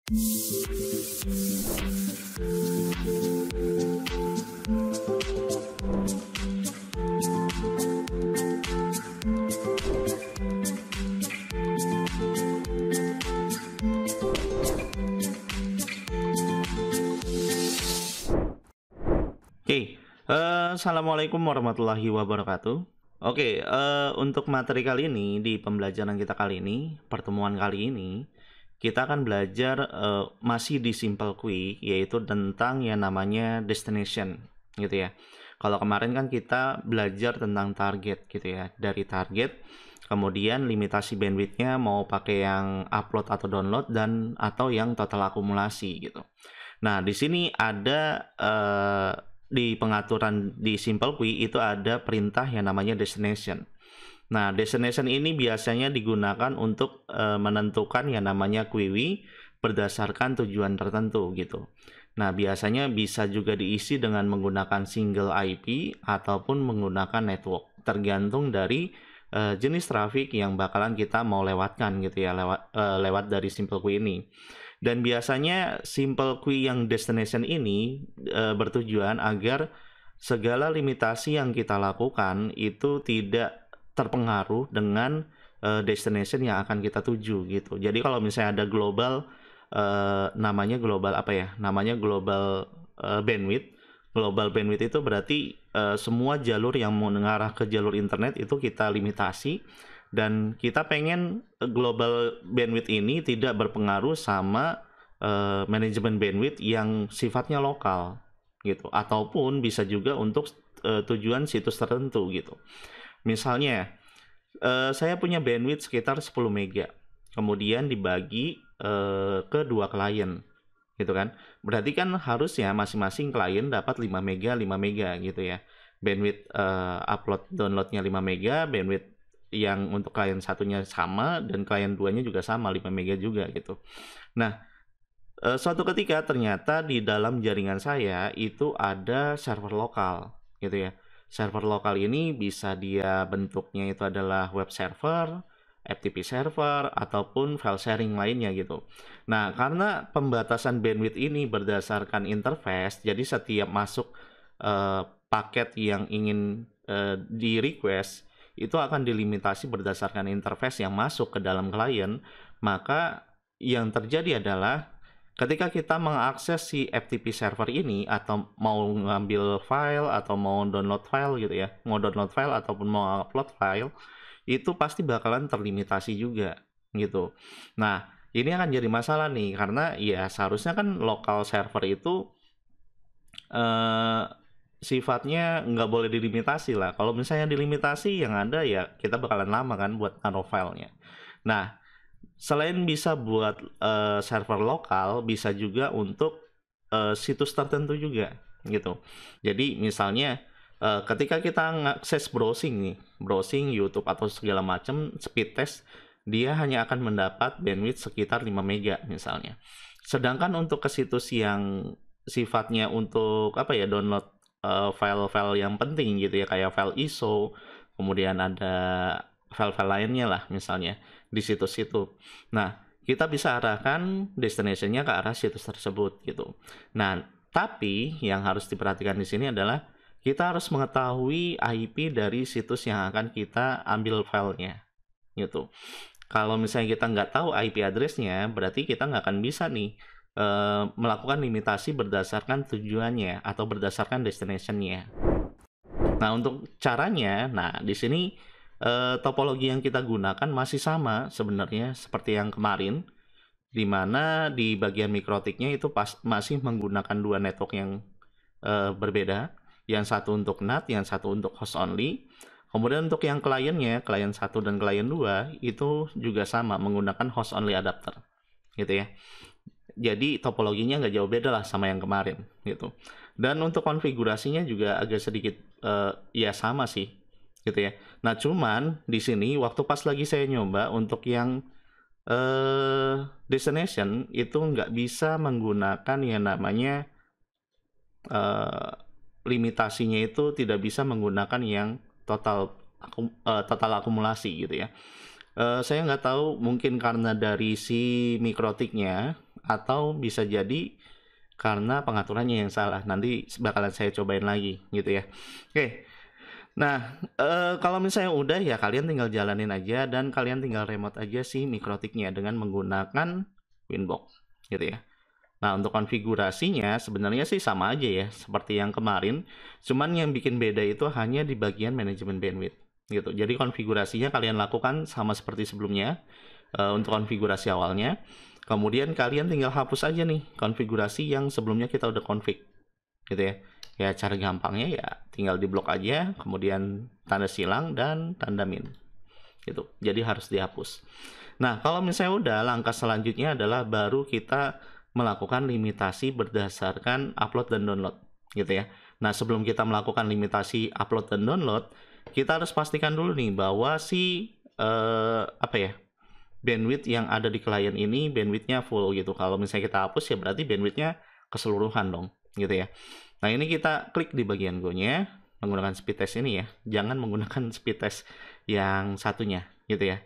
Oke, assalamualaikum warahmatullahi wabarakatuh. Oke, untuk materi kali ini di pembelajaran kita kali ini, pertemuan kali ini, kita akan belajar masih di Simple Quick, yaitu tentang yang namanya destination, gitu ya. Kalau kemarin kan kita belajar tentang target, gitu ya. Dari target, kemudian limitasi bandwidth-nya mau pakai yang upload atau download dan atau yang total akumulasi, gitu. Nah, di sini ada di pengaturan di Simple Quick itu ada perintah yang namanya destination. Nah, destination ini biasanya digunakan untuk menentukan yang namanya query berdasarkan tujuan tertentu gitu. Nah, biasanya bisa juga diisi dengan menggunakan single IP ataupun menggunakan network, tergantung dari jenis traffic yang bakalan kita mau lewatkan gitu ya, lewat dari Simple Quick ini. Dan biasanya Simple Quick yang destination ini bertujuan agar segala limitasi yang kita lakukan itu tidak terpengaruh dengan destination yang akan kita tuju gitu. Jadi kalau misalnya ada global namanya global apa ya? Namanya global bandwidth. Global bandwidth itu berarti semua jalur yang mengarah ke jalur internet itu kita limitasi. Dan kita pengen global bandwidth ini tidak berpengaruh sama manajemen bandwidth yang sifatnya lokal gitu, ataupun bisa juga untuk tujuan situs tertentu gitu. Misalnya saya punya bandwidth sekitar 10 mega, kemudian dibagi ke dua klien gitu kan. Berarti kan harusnya masing-masing klien dapat 5 mega 5 mega gitu ya. Bandwidth upload downloadnya 5 mega, bandwidth yang untuk klien satunya sama dan klien duanya juga sama 5 mega juga gitu. Nah, suatu ketika ternyata di dalam jaringan saya itu ada server lokal gitu ya. Server lokal ini bisa dia bentuknya itu adalah web server, FTP server ataupun file sharing lainnya gitu. Nah, karena pembatasan bandwidth ini berdasarkan interface, jadi setiap masuk paket yang ingin di request itu akan dilimitasi berdasarkan interface yang masuk ke dalam klien. Maka yang terjadi adalah ketika kita mengakses si FTP server ini atau mau ngambil file atau mau download file gitu ya, mau download file ataupun mau upload file, itu pasti bakalan terlimitasi juga gitu. Nah, ini akan jadi masalah nih karena ya seharusnya kan lokal server itu sifatnya nggak boleh dilimitasi lah. Kalau misalnya dilimitasi, yang ada ya kita bakalan lama kan buat naruh filenya. Nah, selain bisa buat server lokal, bisa juga untuk situs tertentu juga gitu. Jadi misalnya ketika kita ngakses browsing nih, browsing YouTube atau segala macam speed test, dia hanya akan mendapat bandwidth sekitar 5 mega misalnya. Sedangkan untuk ke situs yang sifatnya untuk apa ya, download file-file yang penting gitu ya, kayak file ISO, kemudian ada file-file lainnya lah misalnya di situs itu. Nah, kita bisa arahkan destination-nya ke arah situs tersebut gitu. Nah, tapi yang harus diperhatikan di sini adalah kita harus mengetahui IP dari situs yang akan kita ambil filenya gitu. Kalau misalnya kita nggak tahu IP address-nya, berarti kita nggak akan bisa nih melakukan limitasi berdasarkan tujuannya atau berdasarkan destination-nya. Nah, untuk caranya, nah di sini topologi yang kita gunakan masih sama sebenarnya seperti yang kemarin, di mana di bagian mikrotiknya itu masih menggunakan dua network yang berbeda, yang satu untuk NAT, yang satu untuk host only. Kemudian untuk yang kliennya, klien 1 dan klien 2 itu juga sama menggunakan host only adapter gitu ya. Jadi topologinya nggak jauh beda lah sama yang kemarin gitu. Dan untuk konfigurasinya juga agak sedikit ya sama sih gitu ya. Nah, cuman di sini waktu pas lagi saya nyoba untuk yang destination itu nggak bisa menggunakan yang namanya limitasinya itu tidak bisa menggunakan yang total akumulasi gitu ya. Saya nggak tahu mungkin karena dari si mikrotiknya atau bisa jadi karena pengaturannya yang salah. Nanti bakalan saya cobain lagi gitu ya. Oke. Nah, kalau misalnya udah ya kalian tinggal jalanin aja dan kalian tinggal remote aja sih mikrotiknya dengan menggunakan Winbox gitu ya. Nah, untuk konfigurasinya sebenarnya sih sama aja ya seperti yang kemarin, cuman yang bikin beda itu hanya di bagian manajemen bandwidth gitu. Jadi konfigurasinya kalian lakukan sama seperti sebelumnya untuk konfigurasi awalnya. Kemudian kalian tinggal hapus aja nih konfigurasi yang sebelumnya kita udah config gitu ya. Ya cara gampangnya ya tinggal diblok aja, kemudian tanda silang dan tanda min gitu. Jadi harus dihapus. Nah, kalau misalnya udah, langkah selanjutnya adalah baru kita melakukan limitasi berdasarkan upload dan download gitu ya. Nah, sebelum kita melakukan limitasi upload dan download, kita harus pastikan dulu nih bahwa si apa ya, bandwidth yang ada di klien ini bandwidthnya full gitu. Kalau misalnya kita hapus ya berarti bandwidthnya keseluruhan dong gitu ya. Nah, ini kita klik di bagian Go-nya menggunakan speed test ini ya. Jangan menggunakan speed test yang satunya gitu ya.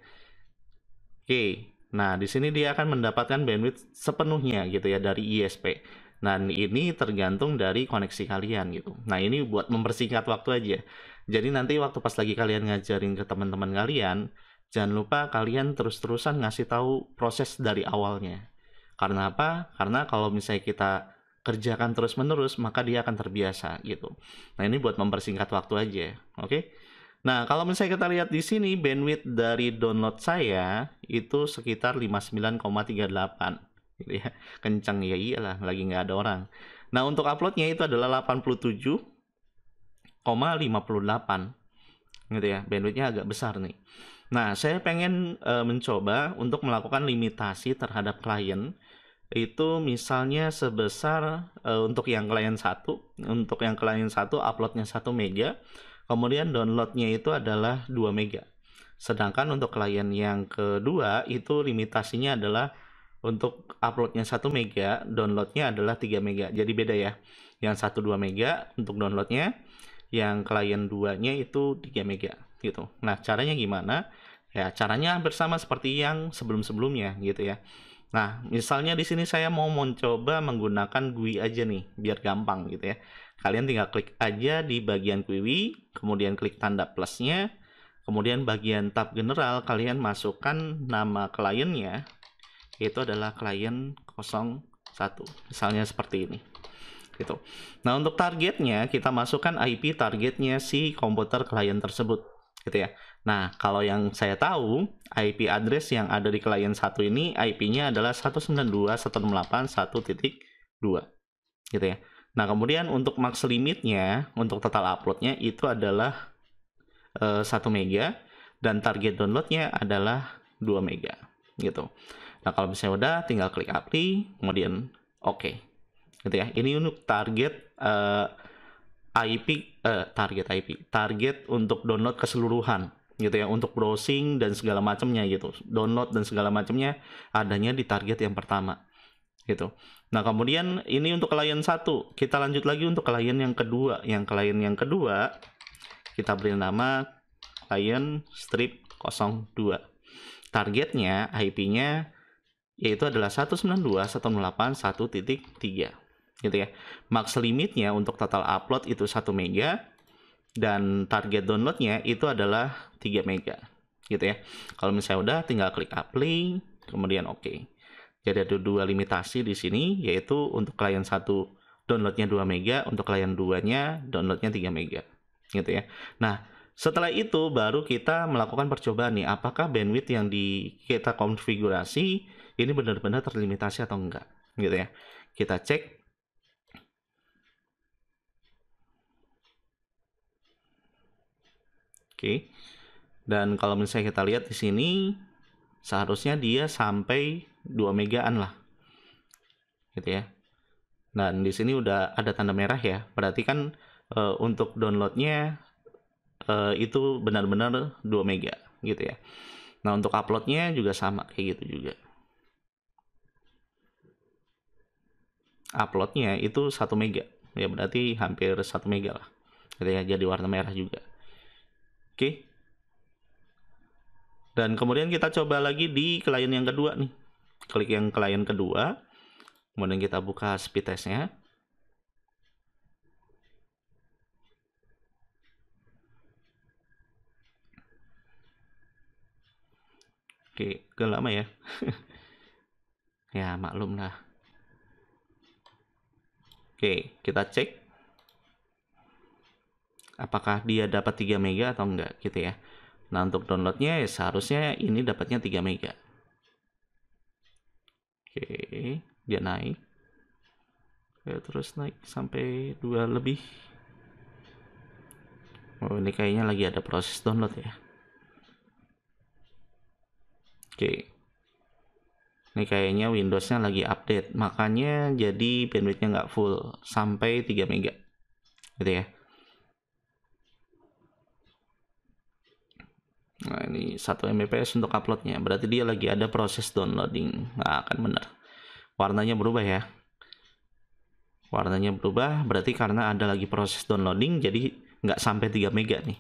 Oke. Nah, di sini dia akan mendapatkan bandwidth sepenuhnya gitu ya dari ISP. Nah, ini tergantung dari koneksi kalian gitu. Nah, ini buat mempersingkat waktu aja. Jadi nanti waktu pas lagi kalian ngajarin ke teman-teman kalian, jangan lupa kalian terus-terusan ngasih tahu proses dari awalnya. Karena apa? Karena kalau misalnya kita kerjakan terus-menerus, maka dia akan terbiasa gitu. Nah, ini buat mempersingkat waktu aja, oke? Nah, kalau misalnya kita lihat di sini bandwidth dari download saya itu sekitar 59,38 gitu ya. Kencang ya, iyalah lagi nggak ada orang. Nah, untuk uploadnya itu adalah 87,58 gitu ya. Bandwidthnya agak besar nih. Nah, saya pengen mencoba untuk melakukan limitasi terhadap klien itu misalnya sebesar untuk yang klien 1, uploadnya 1 mega, kemudian downloadnya itu adalah 2 mega. Sedangkan untuk klien yang kedua itu limitasinya adalah untuk uploadnya 1 mega, downloadnya adalah 3 mega. Jadi beda ya. Yang 1 2 mega untuk downloadnya, yang klien 2-nya itu 3 mega gitu. Nah, caranya gimana? Ya, caranya hampir sama seperti yang sebelum-sebelumnya gitu ya. Nah, misalnya di sini saya mau mencoba menggunakan GUI aja nih, biar gampang gitu ya. Kalian tinggal klik aja di bagian GUI, kemudian klik tanda plusnya, kemudian bagian tab general, kalian masukkan nama kliennya, yaitu adalah klien 01, misalnya seperti ini. Gitu. Nah, untuk targetnya, kita masukkan IP targetnya si komputer klien tersebut. Gitu ya. Nah, kalau yang saya tahu, IP address yang ada di klien 1 ini IP-nya adalah 192.168.1.2 gitu ya. Nah, kemudian untuk max limitnya untuk total uploadnya itu adalah 1 mega dan target downloadnya adalah 2 mega gitu. Nah, kalau misalnya udah tinggal klik apply, kemudian oke. Gitu ya. Ini untuk target target untuk download keseluruhan gitu ya, untuk browsing dan segala macamnya gitu, download dan segala macamnya adanya di target yang pertama gitu. Nah, kemudian ini untuk klien 1, kita lanjut lagi untuk klien yang kedua. Yang klien yang kedua kita beri nama klien strip 02. Targetnya IP-nya yaitu adalah 192.168.1.3 gitu ya. Max limitnya untuk total upload itu 1 mega dan target downloadnya itu adalah 3 mega gitu ya. Kalau misalnya udah tinggal klik apply, kemudian oke. Jadi ada 2 limitasi di sini, yaitu untuk klien 1 downloadnya 2 mega, untuk klien 2-nya downloadnya 3 mega gitu ya. Nah, setelah itu baru kita melakukan percobaan nih, apakah bandwidth yang kita konfigurasi ini benar-benar terlimitasi atau enggak gitu ya. Kita cek. Oke. Dan kalau misalnya kita lihat di sini seharusnya dia sampai 2 megaan lah. Gitu ya. Dan di sini udah ada tanda merah ya. Berarti kan untuk downloadnya itu benar-benar 2 mega gitu ya. Nah, untuk uploadnya juga sama kayak gitu juga. Uploadnya itu 1 mega. Ya berarti hampir 1 mega lah. Gitu ya, jadi warna merah juga. Oke. Dan kemudian kita coba lagi di klien yang kedua nih. Klik yang klien kedua. Kemudian kita buka speed testnya. Oke, agak lama ya. Ya, maklum lah. Oke, kita cek apakah dia dapat 3 mega atau enggak gitu ya. Nah, untuk downloadnya ya seharusnya ini dapatnya 3 mega. Oke, dia naik. Oke, terus naik sampai 2 lebih. Oh, ini kayaknya lagi ada proses download ya. Oke. Ini kayaknya Windows-nya lagi update, makanya jadi bandwidth-nya nggak full sampai 3 mega. Gitu ya. Nah, ini 1 Mbps untuk uploadnya. Berarti dia lagi ada proses downloading. Nggak akan bener. Warnanya berubah ya. Warnanya berubah berarti karena ada lagi proses downloading, jadi nggak sampai 3 mega nih.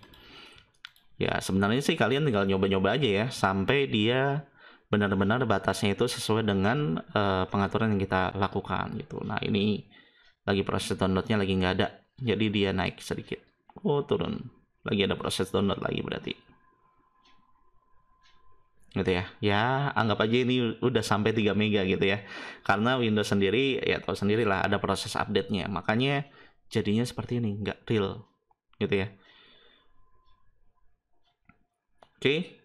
Ya, sebenarnya sih kalian tinggal nyoba-nyoba aja ya, sampai dia benar-benar batasnya itu sesuai dengan pengaturan yang kita lakukan gitu. Nah, ini lagi proses downloadnya lagi nggak ada, jadi dia naik sedikit. Oh, turun. Lagi ada proses download lagi berarti. Gitu ya. Ya, anggap aja ini udah sampai 3 mega gitu ya. Karena Windows sendiri, ya tahu sendirilah ada proses update-nya. Makanya jadinya seperti ini, nggak real. Gitu ya. Oke.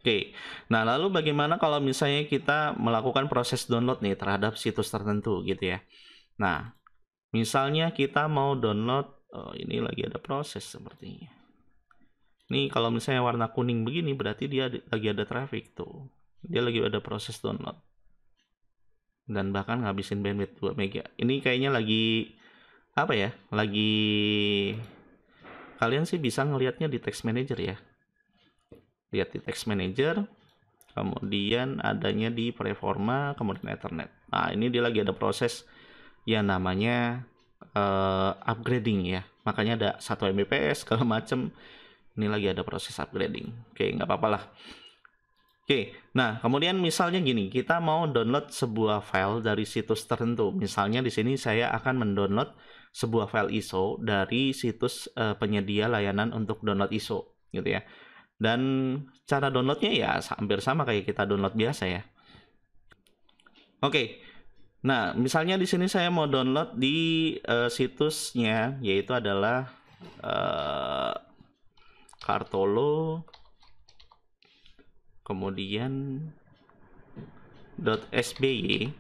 Oke, nah lalu bagaimana kalau misalnya kita melakukan proses download nih terhadap situs tertentu gitu ya. Nah, misalnya kita mau download, oh ini lagi ada proses sepertinya. Ini kalau misalnya warna kuning begini berarti dia lagi ada traffic tuh. Dia lagi ada proses download. Dan bahkan ngabisin bandwidth 2 mega. Ini kayaknya lagi, apa ya, lagi, kalian sih bisa ngelihatnya di text manager ya. Lihat di text manager, kemudian adanya di Preforma, kemudian Ethernet. Nah, ini dia lagi ada proses yang namanya upgrading ya. Makanya ada 1 Mbps segala macam. Ini lagi ada proses upgrading. Oke, nggak apa-apa lah. Oke, nah kemudian misalnya gini, kita mau download sebuah file dari situs tertentu. Misalnya di sini saya akan mendownload sebuah file ISO dari situs penyedia layanan untuk download ISO, gitu ya. Dan cara downloadnya ya hampir sama kayak kita download biasa ya. Oke, nah misalnya di sini saya mau download di situsnya, yaitu adalah Kartolo, kemudian .sby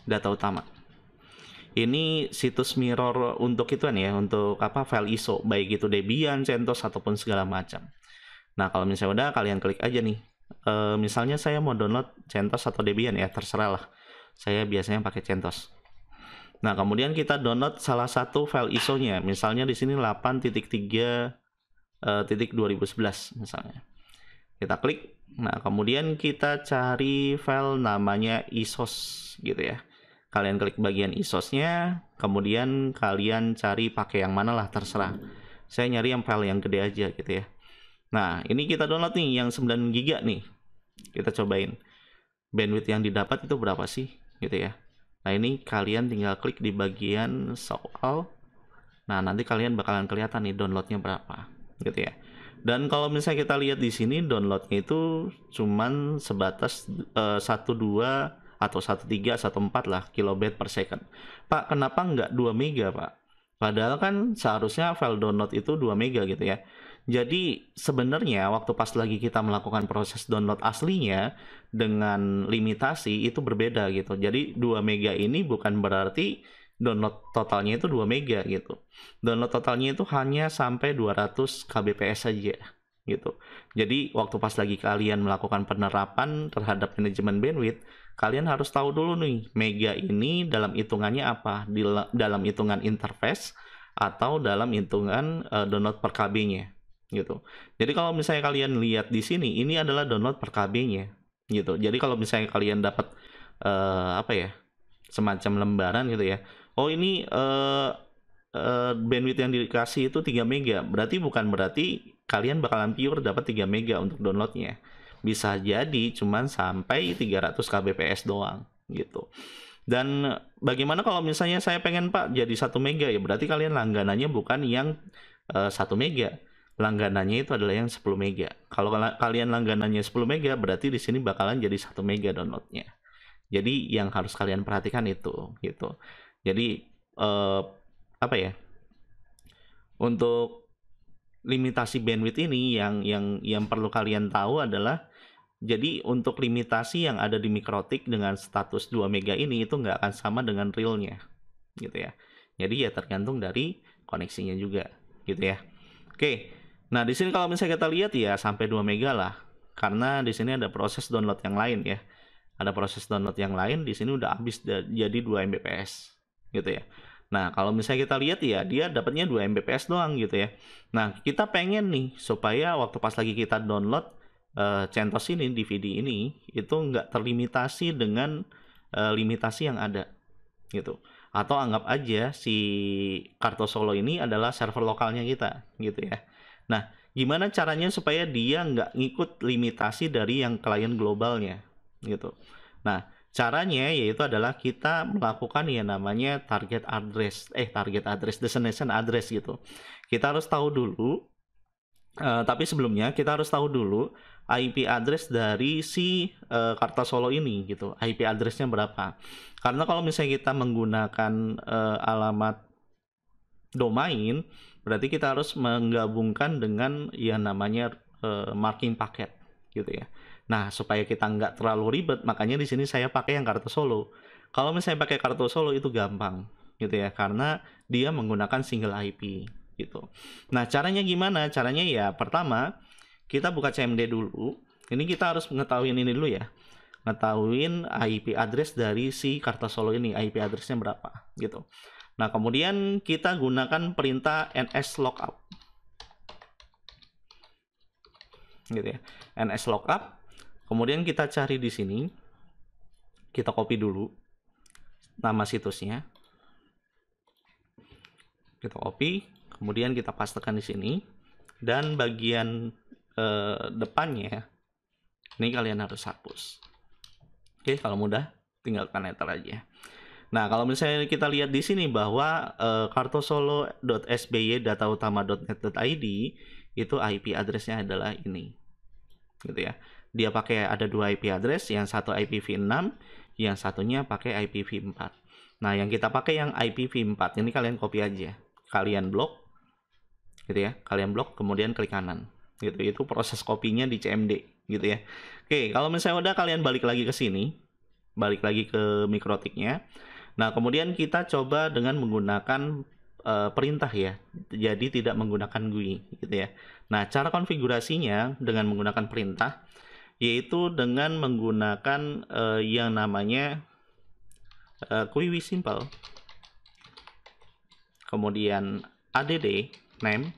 data utama. Ini situs mirror untuk ituan ya, untuk apa, file ISO, baik itu Debian, CentOS ataupun segala macam. Nah, kalau misalnya udah, kalian klik aja nih. Misalnya saya mau download CentOS atau Debian ya, terserah lah. Saya biasanya pakai CentOS. Nah, kemudian kita download salah satu file ISO-nya. Misalnya di sini 8.3.2011 misalnya. Kita klik. Nah, kemudian kita cari file namanya ISOS gitu ya. Kalian klik bagian ISOS-nya, kemudian kalian cari pakai yang mana lah, terserah. Saya nyari yang file yang gede aja gitu ya. Nah, ini kita download nih yang 9 GB nih. Kita cobain. Bandwidth yang didapat itu berapa sih gitu ya. Nah, ini kalian tinggal klik di bagian soal. Nah, nanti kalian bakalan kelihatan nih downloadnya berapa gitu ya. Dan kalau misalnya kita lihat di sini downloadnya itu cuman sebatas 1,2 atau 1,3, 1,4 lah kilobit per second. Pak, kenapa nggak 2 mega, Pak? Padahal kan seharusnya file download itu 2 mega gitu ya. Jadi sebenarnya waktu pas lagi kita melakukan proses download aslinya dengan limitasi itu berbeda gitu. Jadi 2 mega ini bukan berarti download totalnya itu 2 mega gitu. Download totalnya itu hanya sampai 200 kbps saja gitu. Jadi waktu pas lagi kalian melakukan penerapan terhadap manajemen bandwidth, kalian harus tahu dulu nih, mega ini dalam hitungannya apa? Dalam hitungan interface atau dalam hitungan download per KB-nya gitu. Jadi kalau misalnya kalian lihat di sini, ini adalah download per KB-nya gitu. Jadi kalau misalnya kalian dapat apa ya, semacam lembaran gitu ya. Oh ini bandwidth yang dikasih itu 3 mega. Berarti bukan berarti kalian bakalan pure dapat 3 mega untuk downloadnya. Bisa jadi cuman sampai 300 kbps doang gitu. Dan bagaimana kalau misalnya saya pengen Pak jadi 1 mega, ya berarti kalian langganannya bukan yang 1 mega. Langganannya itu adalah yang 10 mega. Kalau kalian langganannya 10 mega, berarti di sini bakalan jadi 1 mega downloadnya. Jadi yang harus kalian perhatikan itu gitu. Jadi apa ya? Untuk limitasi bandwidth ini yang perlu kalian tahu adalah, jadi untuk limitasi yang ada di Mikrotik dengan status 2 mega ini itu nggak akan sama dengan realnya gitu ya. Jadi ya tergantung dari koneksinya juga gitu ya. Oke. Nah, di sini kalau misalnya kita lihat ya sampai 2 mega lah. Karena di sini ada proses download yang lain ya. Ada proses download yang lain, di sini udah habis jadi 2 Mbps gitu ya. Nah, kalau misalnya kita lihat ya, dia dapatnya 2 Mbps doang gitu ya. Nah, kita pengen nih supaya waktu pas lagi kita download CentOS ini, DVD ini, itu nggak terlimitasi dengan limitasi yang ada gitu. Atau anggap aja si Kartosolo ini adalah server lokalnya kita gitu ya. Nah, gimana caranya supaya dia nggak ngikut limitasi dari yang klien globalnya gitu. Nah, caranya yaitu adalah kita melakukan yang namanya target address destination address gitu. Kita harus tahu dulu, tapi sebelumnya kita harus tahu dulu IP address dari si Kartosolo ini gitu. IP addressnya berapa? Karena kalau misalnya kita menggunakan alamat domain, berarti kita harus menggabungkan dengan yang namanya marking paket gitu ya. Nah, supaya kita nggak terlalu ribet, makanya di sini saya pakai yang Kartosolo. Kalau misalnya pakai Kartosolo itu gampang gitu ya, karena dia menggunakan single IP gitu. Nah, caranya gimana? Caranya ya pertama kita buka CMD dulu. Ini kita harus mengetahui ini dulu ya. Ngetahuin IP address dari si Kartosolo ini, IP addressnya berapa gitu. Nah, kemudian kita gunakan perintah nslookup gitu ya. nslookup. Kemudian kita cari di sini. Kita copy dulu nama situsnya. Kita copy, kemudian kita pastekan di sini, dan bagian depannya ini kalian harus hapus. Oke, kalau mudah tinggalkan enter aja. Nah, kalau misalnya kita lihat di sini bahwa kartosolo.sby.datautama.net.id itu IP address-nya adalah ini. Gitu ya. Dia pakai ada 2 IP address, yang satu IPv6, yang satunya pakai IPv4. Nah, yang kita pakai yang IPv4 ini kalian copy aja. Kalian blok gitu ya. Kalian blok kemudian klik kanan. Gitu. Itu proses kopinya di CMD gitu ya. Oke, kalau misalnya udah, kalian balik lagi ke sini. Balik lagi ke Mikrotiknya. Nah, kemudian kita coba dengan menggunakan perintah ya. Jadi tidak menggunakan GUI gitu ya. Nah, cara konfigurasinya dengan menggunakan perintah yaitu dengan menggunakan yang namanya QUI simple. Kemudian add name,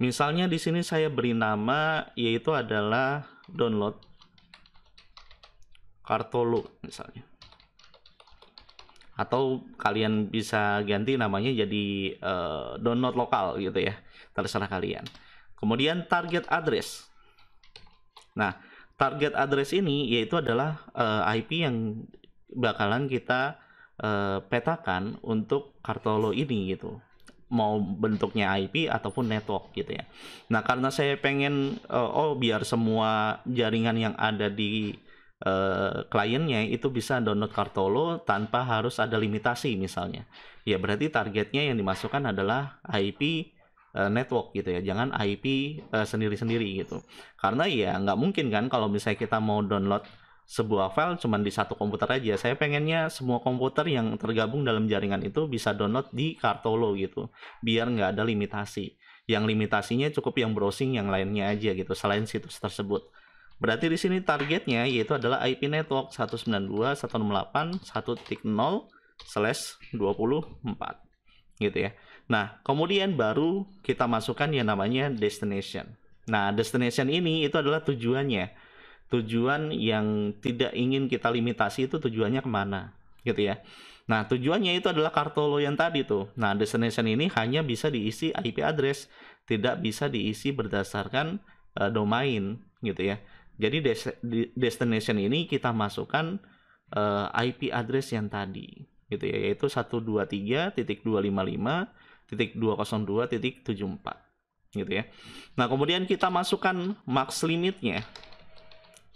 misalnya di sini saya beri nama yaitu adalah download Kartolo misalnya. Atau kalian bisa ganti namanya jadi download lokal gitu ya. Terserah kalian. Kemudian target address. Nah, target address ini yaitu adalah IP yang bakalan kita petakan untuk Kartolo ini gitu. Mau bentuknya IP ataupun network gitu ya. Nah, karena saya pengen biar semua jaringan yang ada di kliennya itu bisa download Kartolo tanpa harus ada limitasi misalnya. Ya berarti targetnya yang dimasukkan adalah IP network gitu ya, jangan IP sendiri-sendiri gitu. Karena ya nggak mungkin kan kalau misalnya kita mau download sebuah file cuma di satu komputer aja. Saya pengennya semua komputer yang tergabung dalam jaringan itu bisa download di Kartolo gitu, biar nggak ada limitasi. Yang limitasinya cukup yang browsing yang lainnya aja gitu, selain situs tersebut. Berarti di sini targetnya yaitu adalah IP network 192.168.1.0/24 gitu ya. Nah, kemudian baru kita masukkan yang namanya destination. Nah, destination ini itu adalah tujuannya. Tujuan yang tidak ingin kita limitasi itu tujuannya kemana gitu ya. Nah, tujuannya itu adalah Kartolo yang tadi tuh. Nah, destination ini hanya bisa diisi IP address. tidak bisa diisi berdasarkan domain gitu ya. Jadi destination ini kita masukkan IP address yang tadi gitu ya, yaitu 123.255.202.74 gitu ya. Nah, kemudian kita masukkan max limitnya.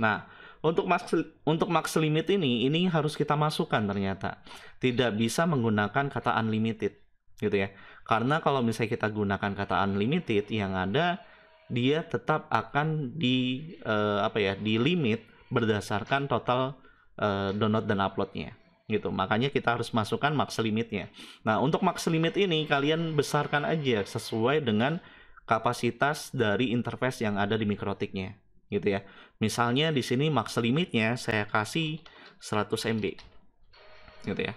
Nah, untuk max limit ini harus kita masukkan ternyata. Tidak bisa menggunakan kata unlimited gitu ya. Karena kalau misalnya kita gunakan kata unlimited, yang ada dia tetap akan di di limit berdasarkan total download dan uploadnya gitu. Makanya kita harus masukkan max limitnya. Nah, untuk max limit ini kalian besarkan aja sesuai dengan kapasitas dari interface yang ada di MikroTik-nya gitu ya. Misalnya di sini max limitnya saya kasih 100 MB gitu ya.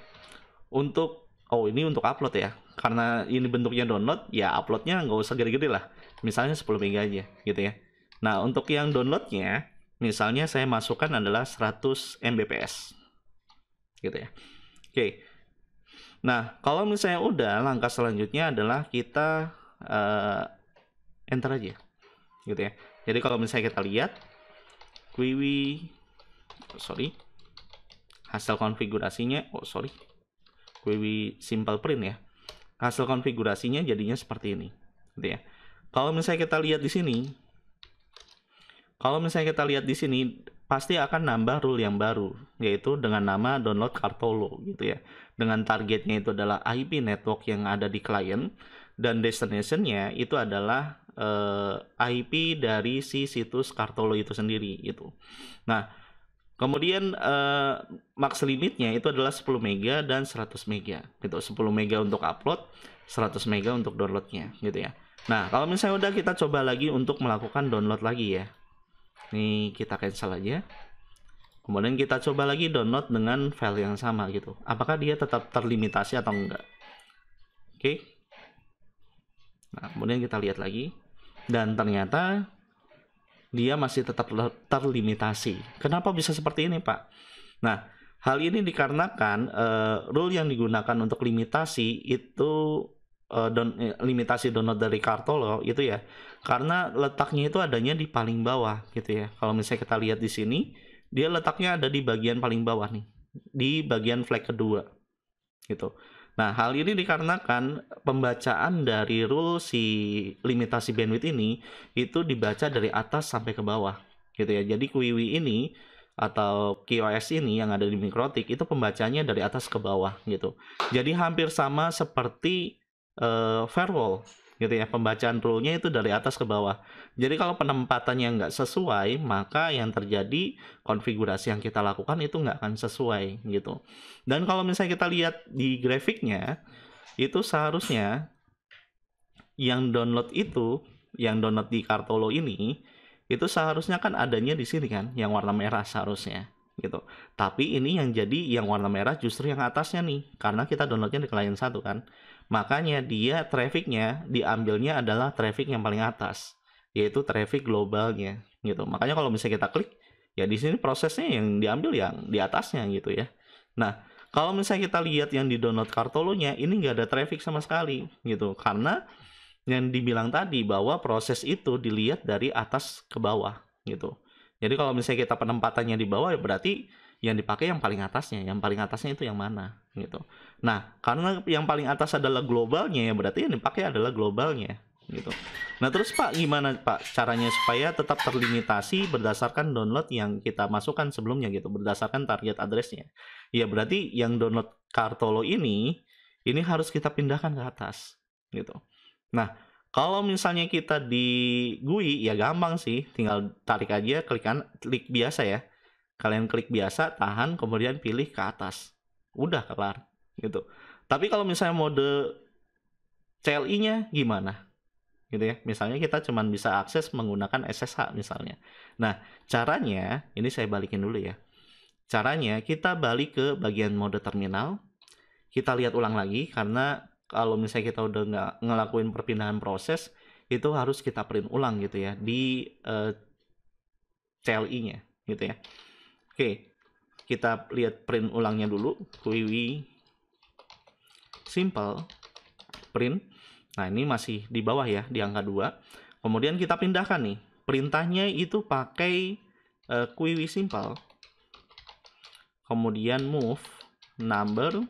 Untuk ini untuk upload ya. Karena ini bentuknya download, ya uploadnya nggak usah gede-gede lah. Misalnya 10 MB aja gitu ya. Nah, untuk yang downloadnya, misalnya saya masukkan adalah 100 Mbps gitu ya. Oke. Nah, kalau misalnya udah, langkah selanjutnya adalah kita enter aja gitu ya. Jadi kalau misalnya kita lihat hasil konfigurasinya, simple print ya. Hasil konfigurasinya jadinya seperti ini gitu ya. Kalau misalnya kita lihat di sini, pasti akan nambah rule yang baru, yaitu dengan nama download Kartolo gitu ya. Dengan targetnya itu adalah IP network yang ada di client, dan destination-nya itu adalah IP dari si situs Kartolo itu sendiri gitu. Nah, kemudian max limitnya itu adalah 10 MB dan 100 MB gitu. 10 MB untuk upload, 100 MB untuk downloadnya gitu ya. Nah, kalau misalnya udah, kita coba lagi untuk melakukan download lagi ya. Ini kita cancel aja. Kemudian kita coba lagi download dengan file yang sama gitu. Apakah dia tetap terlimitasi atau enggak? Oke. Nah, kemudian kita lihat lagi. Dan ternyata dia masih tetap terlimitasi. Kenapa bisa seperti ini, Pak? Nah, hal ini dikarenakan rule yang digunakan untuk limitasi itu limitasi download dari Kartolo itu ya, karena letaknya itu adanya di paling bawah gitu ya. Kalau misalnya kita lihat di sini, dia letaknya ada di bagian paling bawah nih, di bagian flag kedua gitu. Nah, hal ini dikarenakan pembacaan dari rule si limitasi bandwidth ini itu dibaca dari atas sampai ke bawah gitu ya. Jadi QoS ini atau QoS ini yang ada di MikroTik itu pembacanya dari atas ke bawah gitu. Jadi hampir sama seperti firewall gitu ya, pembacaan rule-nya itu dari atas ke bawah. Jadi kalau penempatannya nggak sesuai, maka yang terjadi konfigurasi yang kita lakukan itu nggak akan sesuai gitu. Dan kalau misalnya kita lihat di grafiknya, itu seharusnya yang download di Kartolo ini, itu seharusnya kan adanya di sini kan, yang warna merah seharusnya gitu. Tapi ini yang jadi yang warna merah justru yang atasnya nih, karena kita downloadnya di client 1 kan. Makanya dia trafficnya diambilnya adalah traffic yang paling atas, yaitu traffic globalnya gitu. Makanya kalau misalnya kita klik, ya di sini prosesnya yang diambil yang di atasnya gitu ya. Nah, kalau misalnya kita lihat yang di download Kartolonya, ini nggak ada traffic sama sekali gitu, karena yang dibilang tadi bahwa proses itu dilihat dari atas ke bawah gitu. Jadi kalau misalnya kita penempatannya di bawah, ya berarti yang dipakai yang paling atasnya. Yang paling atasnya itu yang mana gitu. Nah, karena yang paling atas adalah globalnya, ya berarti yang dipakai adalah globalnya gitu. Nah, terus Pak, gimana Pak caranya supaya tetap terlimitasi berdasarkan download yang kita masukkan sebelumnya gitu, berdasarkan target address-nya? Ya berarti yang download Kartolo ini harus kita pindahkan ke atas gitu. Nah, kalau misalnya kita di GUI, ya gampang sih, tinggal tarik aja, klik biasa ya. Kalian klik biasa, tahan, kemudian pilih ke atas. Udah kelar gitu. Tapi kalau misalnya mode CLI-nya gimana? Gitu ya. Misalnya kita cuma bisa akses menggunakan SSH misalnya. Nah, caranya, ini saya balikin dulu ya. Caranya kita balik ke bagian mode terminal. Kita lihat ulang lagi, karena kalau misalnya kita udah nggak ngelakuin perpindahan proses, itu harus kita print ulang gitu ya di CLI-nya gitu ya. Oke, kita lihat print ulangnya dulu. QoS simple print. Nah, ini masih di bawah ya, di angka 2. Kemudian kita pindahkan nih. Perintahnya itu pakai Quiwi Simple. Kemudian move number.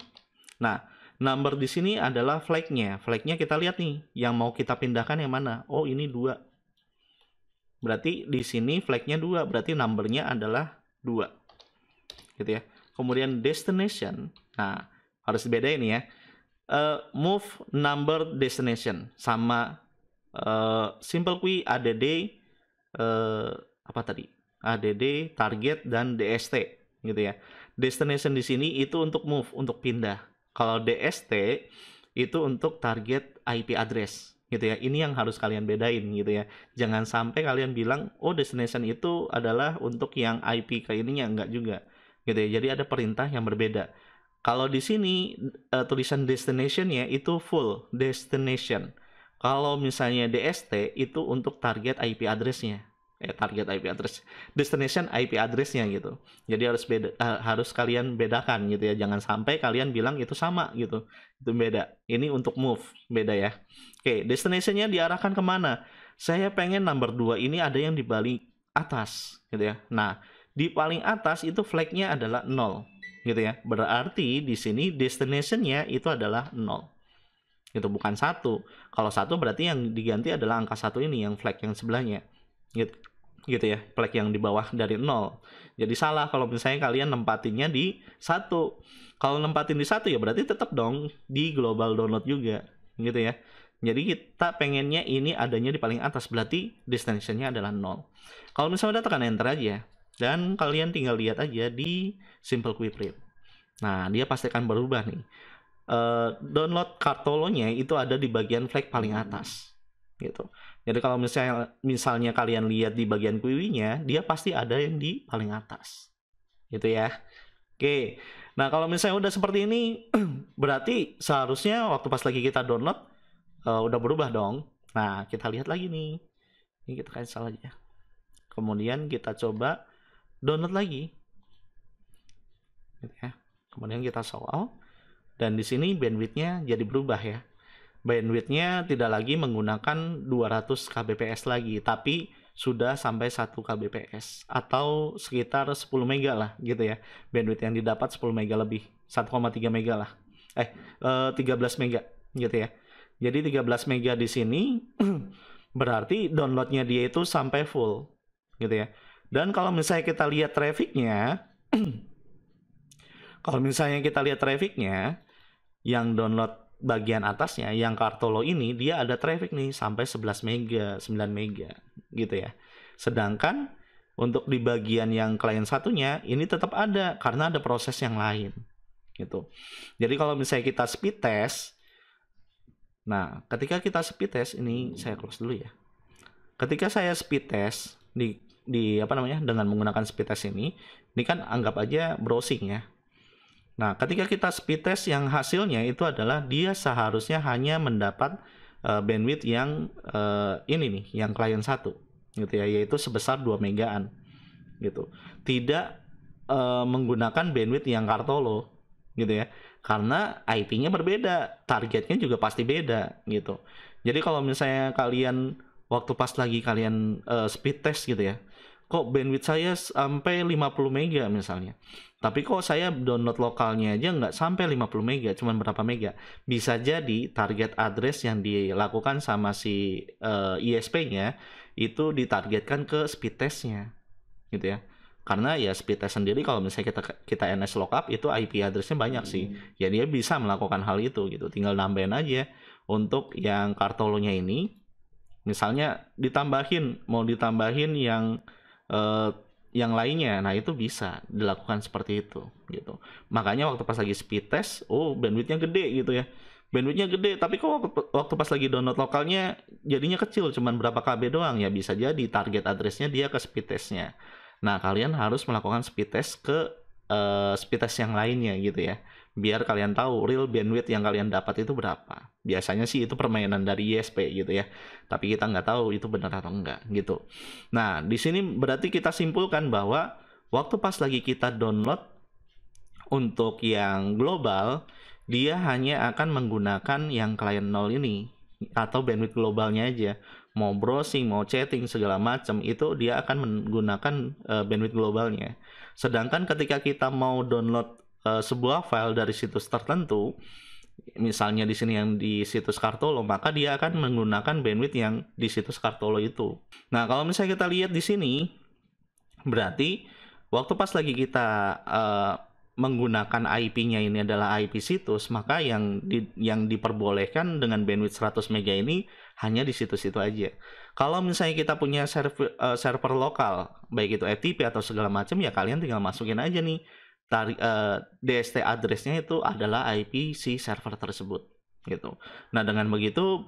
Nah, number di sini adalah flag-nya. Flag-nya kita lihat nih, yang mau kita pindahkan yang mana? Oh, ini 2. Berarti di sini flag-nya 2, berarti number-nya adalah 2. Gitu ya. Kemudian destination. Nah, harus dibedain ya. Move number destination sama simple Quiwi add apa tadi? Add target dan DST gitu ya. Destination di sini itu untuk move, untuk pindah. Kalau DST itu untuk target IP address gitu ya. Ini yang harus kalian bedain gitu ya. Jangan sampai kalian bilang, oh destination itu adalah untuk yang IP ke ininya, enggak juga gitu ya. Jadi ada perintah yang berbeda. Kalau di sini tulisan destination-nya itu full destination. Kalau misalnya DST itu untuk target IP address-nya. Target IP address, destination IP address-nya gitu. Jadi harus kalian bedakan gitu ya. Jangan sampai kalian bilang itu sama gitu. Itu beda. Ini untuk move, beda ya. Oke, destination-nya diarahkan kemana? Saya pengen number 2 ini ada yang di paling atas gitu ya. Nah, di paling atas itu flag-nya adalah 0 gitu ya. Berarti di sini destination-nya itu adalah 0. Itu bukan 1. Kalau 1 berarti yang diganti adalah angka 1 ini, yang flag yang sebelahnya. Gitu ya, flag yang di bawah dari 0. Jadi salah kalau misalnya kalian nempatinnya di 1. Kalau nempatin di 1 ya berarti tetap dong di global download juga, gitu ya. Jadi kita pengennya ini adanya di paling atas, berarti destination-nya adalah 0. Kalau misalnya udah tekan enter aja, dan kalian tinggal lihat aja di simple Quiwi print. Nah, dia pasti akan berubah nih. Download Kartolo-nya itu ada di bagian flag paling atas gitu. Jadi kalau misalnya kalian lihat di bagian Quiwi-nya, dia pasti ada yang di paling atas gitu ya. Oke, nah kalau misalnya udah seperti ini berarti seharusnya waktu pas lagi kita download udah berubah dong. Nah, kita lihat lagi nih, ini kita cancel aja, kemudian kita coba download lagi gitu ya. Kemudian kita show out, dan di sini bandwidth-nya jadi berubah ya. Bandwidth-nya tidak lagi menggunakan 200 kbps lagi, tapi sudah sampai 1 kbps atau sekitar 10 mega lah gitu ya. Bandwidth yang didapat 10 mega lebih, 1,3 mega lah. 13 mega gitu ya. Jadi 13 mega di sini berarti download-nya dia itu sampai full gitu ya. Dan kalau misalnya kita lihat traffic-nya yang download bagian atasnya, yang Kartolo ini, dia ada traffic nih sampai 11 mega, 9 mega gitu ya. Sedangkan untuk di bagian yang klien satunya ini tetap ada karena ada proses yang lain gitu. Jadi kalau misalnya kita speed test, nah ketika kita speed test, ini saya close dulu ya. Ketika saya speed test di apa namanya, dengan menggunakan speed test ini kan anggap aja browsing ya. Nah, ketika kita speed test, yang hasilnya itu adalah dia seharusnya hanya mendapat bandwidth yang ini nih, yang klien 1 gitu ya, yaitu sebesar 2 megaan gitu. Tidak menggunakan bandwidth yang Kartolo gitu ya. Karena IP-nya berbeda, targetnya juga pasti beda gitu. Jadi kalau misalnya kalian waktu pas lagi kalian speed test gitu ya, kok bandwidth saya sampai 50 mega misalnya, tapi kok saya download lokalnya aja nggak sampai 50 mega, cuman berapa mega. Bisa jadi target address yang dilakukan sama si ISP-nya itu ditargetkan ke speed test-nya gitu ya. Karena ya speed test sendiri kalau misalnya kita NS lookup itu IP address-nya banyak sih. Ya dia bisa melakukan hal itu gitu. Tinggal nambahin aja untuk yang Kartolo-nya ini. Misalnya mau ditambahin yang lainnya, nah itu bisa dilakukan seperti itu gitu. Makanya waktu pas lagi speed test, bandwidth-nya gede gitu ya. Bandwidth-nya gede, tapi kok waktu pas lagi download lokalnya jadinya kecil, cuman berapa KB doang, ya bisa jadi target address-nya dia ke speed test-nya. Nah, kalian harus melakukan speed test ke speed test yang lainnya gitu ya. Biar kalian tahu real bandwidth yang kalian dapat itu berapa. Biasanya sih itu permainan dari ISP gitu ya. Tapi kita nggak tahu itu benar atau enggak gitu. Nah, di sini berarti kita simpulkan bahwa waktu pas lagi kita download untuk yang global, dia hanya akan menggunakan yang klien 0 ini atau bandwidth globalnya aja. Mau browsing, mau chatting segala macam itu dia akan menggunakan bandwidth globalnya. Sedangkan ketika kita mau download sebuah file dari situs tertentu, misalnya di sini yang di situs Kartolo, maka dia akan menggunakan bandwidth yang di situs Kartolo itu. Nah, kalau misalnya kita lihat di sini, berarti waktu pas lagi kita menggunakan IP-nya ini adalah IP situs, maka yang diperbolehkan dengan bandwidth 100 MB ini hanya di situs itu aja. Kalau misalnya kita punya server lokal, baik itu FTP atau segala macam, ya kalian tinggal masukin aja nih DST address-nya itu adalah IP si server tersebut gitu. Nah, dengan begitu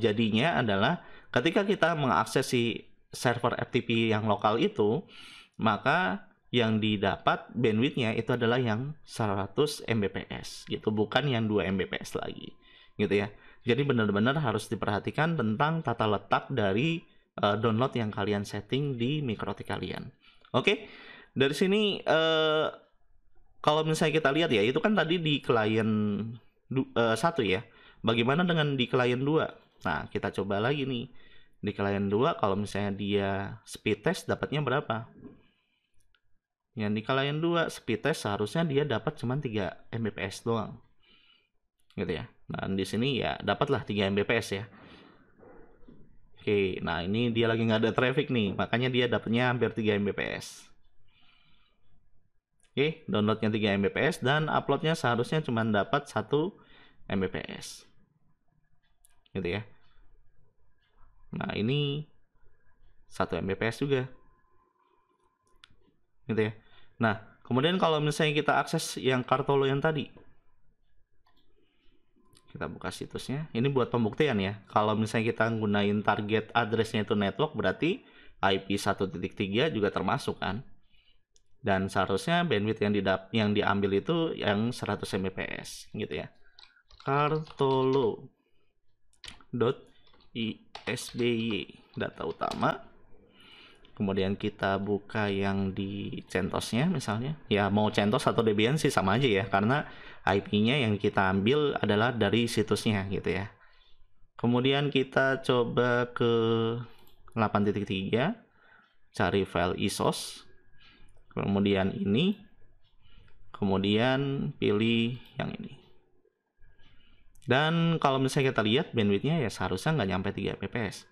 jadinya adalah ketika kita mengakses si server FTP yang lokal itu, maka yang didapat bandwidth-nya itu adalah yang 100 Mbps gitu, bukan yang 2 Mbps lagi gitu ya. Jadi benar-benar harus diperhatikan tentang tata letak dari download yang kalian setting di MikroTik kalian. Oke, dari sini kalau misalnya kita lihat ya, itu kan tadi di klien 1 ya. Bagaimana dengan di klien 2? Nah, kita coba lagi nih. Di klien 2 kalau misalnya dia speed test dapatnya berapa? Yang di klien 2 speed test seharusnya dia dapat cuma 3 Mbps doang. Gitu ya. Nah, di sini ya dapatlah 3 Mbps ya. Oke, nah ini dia lagi nggak ada traffic nih, makanya dia dapatnya hampir 3 Mbps. Oke, downloadnya 3 Mbps dan uploadnya seharusnya cuma dapat 1 Mbps. Gitu ya. Nah, ini 1 Mbps juga. Gitu ya. Nah, kemudian kalau misalnya kita akses yang Kartolo yang tadi, kita buka situsnya. Ini buat pembuktian ya. Kalau misalnya kita gunain target address-nya itu network, berarti IP 1.3 juga termasuk kan. Dan seharusnya bandwidth yang diambil itu yang 100 Mbps gitu ya. Kartolo.isby data utama. Kemudian kita buka yang di CentOS-nya misalnya. Ya mau CentOS atau Debian sih sama aja ya, karena IP-nya yang kita ambil adalah dari situsnya gitu ya. Kemudian kita coba ke 8.3, cari file ISOS. Kemudian ini. Kemudian pilih yang ini. Dan kalau misalnya kita lihat bandwidth-nya ya seharusnya nggak nyampe 3 Mbps.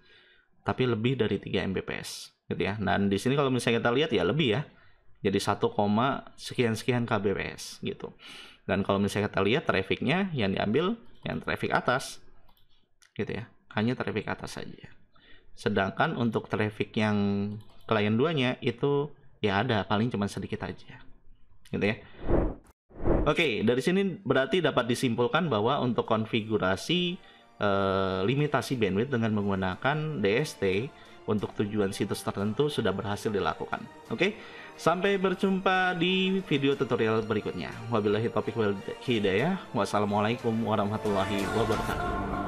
Tapi lebih dari 3 Mbps. Gitu ya. Dan di sini kalau misalnya kita lihat ya lebih ya, jadi 1, sekian kbps gitu. Dan kalau misalnya kita lihat trafficnya yang diambil yang traffic atas gitu ya, hanya traffic atas saja. Sedangkan untuk traffic yang klien 2-nya itu ya ada paling cuma sedikit aja gitu ya. Oke, dari sini berarti dapat disimpulkan bahwa untuk konfigurasi limitasi bandwidth dengan menggunakan DST untuk tujuan situs tertentu sudah berhasil dilakukan. Oke, sampai berjumpa di video tutorial berikutnya. Wabillahi taufiq wal hidayah. Wassalamualaikum warahmatullahi wabarakatuh.